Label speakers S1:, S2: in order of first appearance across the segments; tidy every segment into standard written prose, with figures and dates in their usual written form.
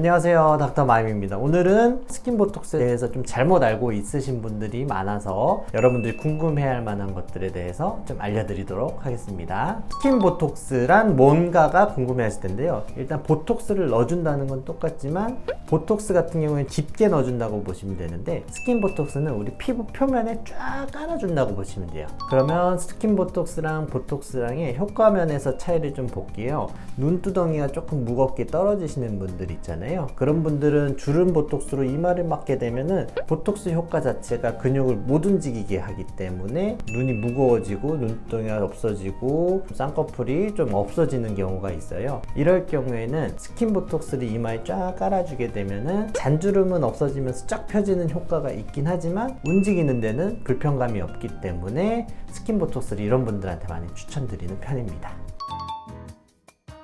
S1: 안녕하세요, 닥터 마임입니다. 오늘은 스킨보톡스에 대해서 좀 잘못 알고 있으신 분들이 많아서 여러분들이 궁금해할 만한 것들에 대해서 좀 알려드리도록 하겠습니다. 스킨보톡스란 뭔가가 궁금해하실 텐데요. 일단 보톡스를 넣어준다는 건 똑같지만 보톡스 같은 경우에는 깊게 넣어준다고 보시면 되는데, 스킨보톡스는 우리 피부 표면에 쫙 깔아준다고 보시면 돼요. 그러면 스킨보톡스랑 보톡스랑의 효과면에서 차이를 좀 볼게요. 눈두덩이가 조금 무겁게 떨어지시는 분들 있잖아요. 그런 분들은 주름 보톡스로 이마를 막게 되면은 보톡스 효과 자체가 근육을 못 움직이게 하기 때문에 눈이 무거워지고 눈두덩이가 없어지고 쌍꺼풀이 좀 없어지는 경우가 있어요. 이럴 경우에는 스킨 보톡스를 이마에 쫙 깔아주게 되면은 잔주름은 없어지면서 쫙 펴지는 효과가 있긴 하지만 움직이는 데는 불편감이 없기 때문에 스킨 보톡스를 이런 분들한테 많이 추천드리는 편입니다.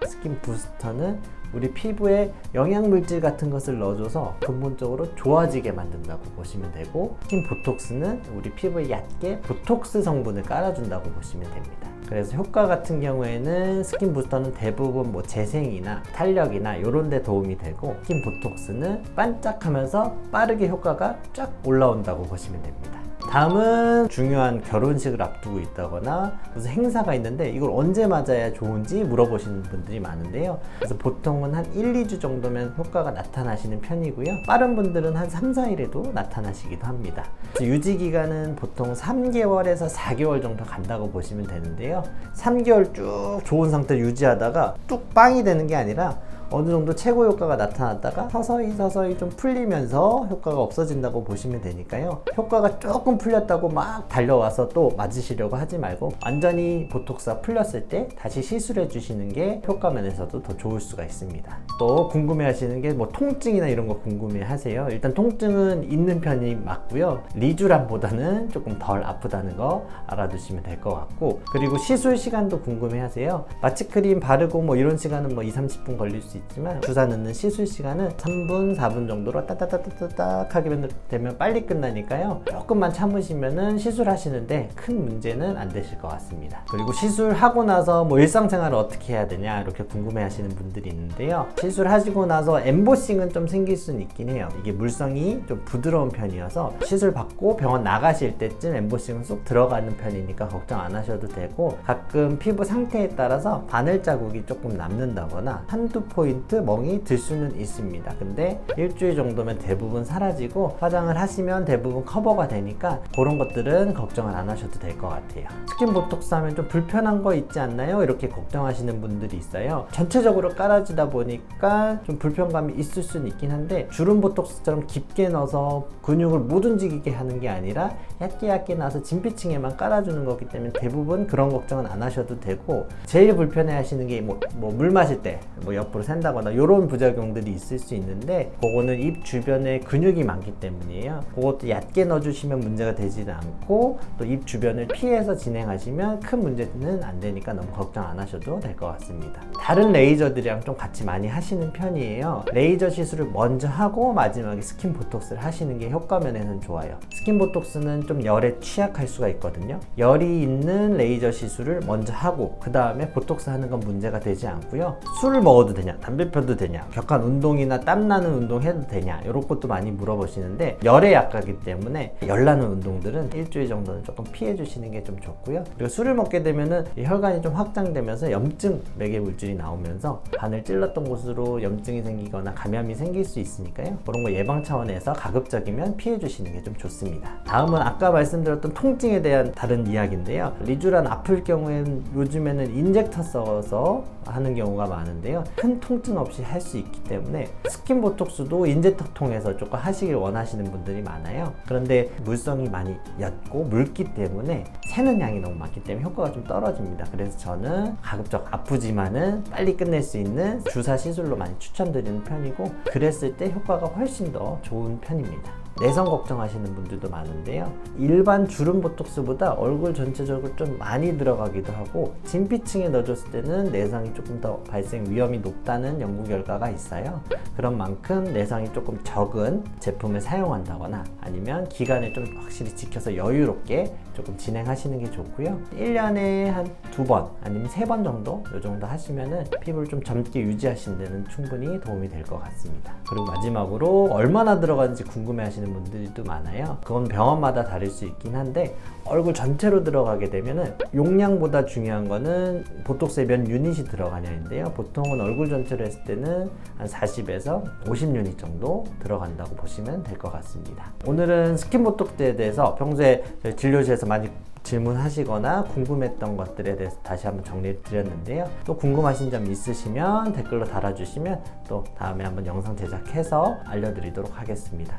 S1: 스킨 부스터는 우리 피부에 영양물질 같은 것을 넣어줘서 근본적으로 좋아지게 만든다고 보시면 되고, 스킨 보톡스는 우리 피부에 얕게 보톡스 성분을 깔아준다고 보시면 됩니다. 그래서 효과 같은 경우에는 스킨 부스터는 대부분 재생이나 탄력이나 이런 데 도움이 되고, 스킨 보톡스는 반짝하면서 빠르게 효과가 쫙 올라온다고 보시면 됩니다. 다음은 중요한 결혼식을 앞두고 있다거나 무슨 행사가 있는데 이걸 언제 맞아야 좋은지 물어보시는 분들이 많은데요. 그래서 보통은 한 1, 2주 정도면 효과가 나타나시는 편이고요. 빠른 분들은 한 3, 4일에도 나타나시기도 합니다. 유지기간은 보통 3개월에서 4개월 정도 간다고 보시면 되는데요. 3개월 쭉 좋은 상태를 유지하다가 뚝 빵이 되는 게 아니라 어느 정도 최고 효과가 나타났다가 서서히 좀 풀리면서 효과가 없어진다고 보시면 되니까요. 효과가 조금 풀렸다고 막 달려와서 또 맞으시려고 하지 말고 완전히 보톡스가 풀렸을 때 다시 시술해 주시는 게 효과 면에서도 더 좋을 수가 있습니다. 또 궁금해 하시는 게 통증이나 이런 거 궁금해 하세요. 일단 통증은 있는 편이 맞고요. 리쥬란보다는 조금 덜 아프다는 거 알아두시면 될 것 같고, 그리고 시술 시간도 궁금해 하세요. 마취크림 바르고 이런 시간은 2, 30분 걸릴 수 있지만 주사 넣는 시술 시간은 3분, 4분 정도로 따따따따따 하게 되면 빨리 끝나니까요. 조금만 참으시면은 시술하시는데 큰 문제는 안 되실 것 같습니다. 그리고 시술하고 나서 일상생활을 어떻게 해야 되냐 이렇게 궁금해 하시는 분들이 있는데요. 시술하시고 나서 엠보싱은 좀 생길 수는 있긴 해요. 이게 물성이 좀 부드러운 편이어서 시술 받고 병원 나가실 때쯤 엠보싱은 쏙 들어가는 편이니까 걱정 안 하셔도 되고, 가끔 피부 상태에 따라서 바늘 자국이 조금 남는다거나 한두 포인트 멍이 들 수는 있습니다. 근데 일주일 정도면 대부분 사라지고 화장을 하시면 대부분 커버가 되니까 그런 것들은 걱정을 안 하셔도 될 것 같아요. 스킨 보톡스 하면 좀 불편한 거 있지 않나요? 이렇게 걱정하시는 분들이 있어요. 전체적으로 깔아주다 보니까 좀 불편감이 있을 수는 있긴 한데, 주름 보톡스처럼 깊게 넣어서 근육을 못 움직이게 하는 게 아니라 얇게 넣어서 진피층에만 깔아주는 거기 때문에 대부분 그런 걱정은 안 하셔도 되고, 제일 불편해 하시는 게 물 마실 때 옆으로 샌다거나 이런 부작용들이 있을 수 있는데, 그거는 입 주변에 근육이 많기 때문이에요. 그것도 얕게 넣어주시면 문제가 되지는 않고, 또 입 주변을 피해서 진행하시면 큰 문제는 안 되니까 너무 걱정 안 하셔도 될 것 같습니다. 다른 레이저들이랑 좀 같이 많이 하시는 편이에요. 레이저 시술을 먼저 하고 마지막에 스킨 보톡스를 하시는 게 효과 면에는 좋아요. 스킨 보톡스는 좀 열에 취약할 수가 있거든요. 열이 있는 레이저 시술을 먼저 하고 그 다음에 보톡스 하는 건 문제가 되지 않고요. 술을 먹어도 되냐, 담배 펴도 되냐, 격한 운동이나 땀나는 운동 해도 되냐, 이런 것도 많이 물어보시는데, 열에 약하기 때문에 열나는 운동들은 일주일 정도는 조금 피해 주시는 게 좀 좋고요. 그리고 술을 먹게 되면은 혈관이 좀 확장되면서 염증 매개 물질이 나오면서 바늘 찔렀던 곳으로 염증이 생기거나 감염이 생길 수 있으니까요. 그런 거 예방 차원에서 가급적이면 피해 주시는 게 좀 좋습니다. 다음은 아까 말씀드렸던 통증에 대한 다른 이야기인데요. 리쥬란 아플 경우에는 요즘에는 인젝터 써서 하는 경우가 많은데요. 큰 통증 없이 할 수 있기 때문에 스킨 보톡스도 인젝터 통해서 조금 하시길 원하시는 분들이 많아요. 그런데 물성이 많이 옅고 묽기 때문에 새는 양이 너무 많기 때문에 효과가 좀 떨어집니다. 그래서 저는 가급적 아프지만은 빨리 끝낼 수 있는 주사 시술로 많이 추천드리는 편이고, 그랬을 때 효과가 훨씬 더 좋은 편입니다. 내성 걱정하시는 분들도 많은데요. 일반 주름 보톡스보다 얼굴 전체적으로 좀 많이 들어가기도 하고 진피층에 넣어줬을 때는 내성이 조금 더 발생 위험이 높다는 연구 결과가 있어요. 그런 만큼 내성이 조금 적은 제품을 사용한다거나 아니면 기간을 좀 확실히 지켜서 여유롭게 조금 진행하시는 게 좋고요. 1년에 한 2번 아니면 3번 정도 이 정도 하시면은 피부를 좀 젊게 유지하시는 데는 충분히 도움이 될 것 같습니다. 그리고 마지막으로 얼마나 들어가는지 궁금해 하시는 분들도 많아요. 그건 병원마다 다를 수 있긴 한데 얼굴 전체로 들어가게 되면은 용량보다 중요한 거는 보톡스에 몇 유닛이 들어가냐인데요. 보통은 얼굴 전체로 했을 때는 한 40에서 50 유닛 정도 들어간다고 보시면 될 것 같습니다. 오늘은 스킨 보톡스에 대해서 평소에 진료실에서 많이 질문하시거나 궁금했던 것들에 대해서 다시 한번 정리를 드렸는데요. 또 궁금하신 점 있으시면 댓글로 달아주시면 또 다음에 한번 영상 제작해서 알려드리도록 하겠습니다.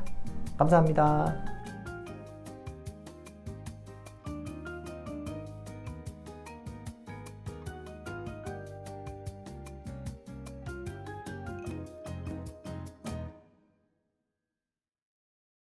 S1: 감사합니다.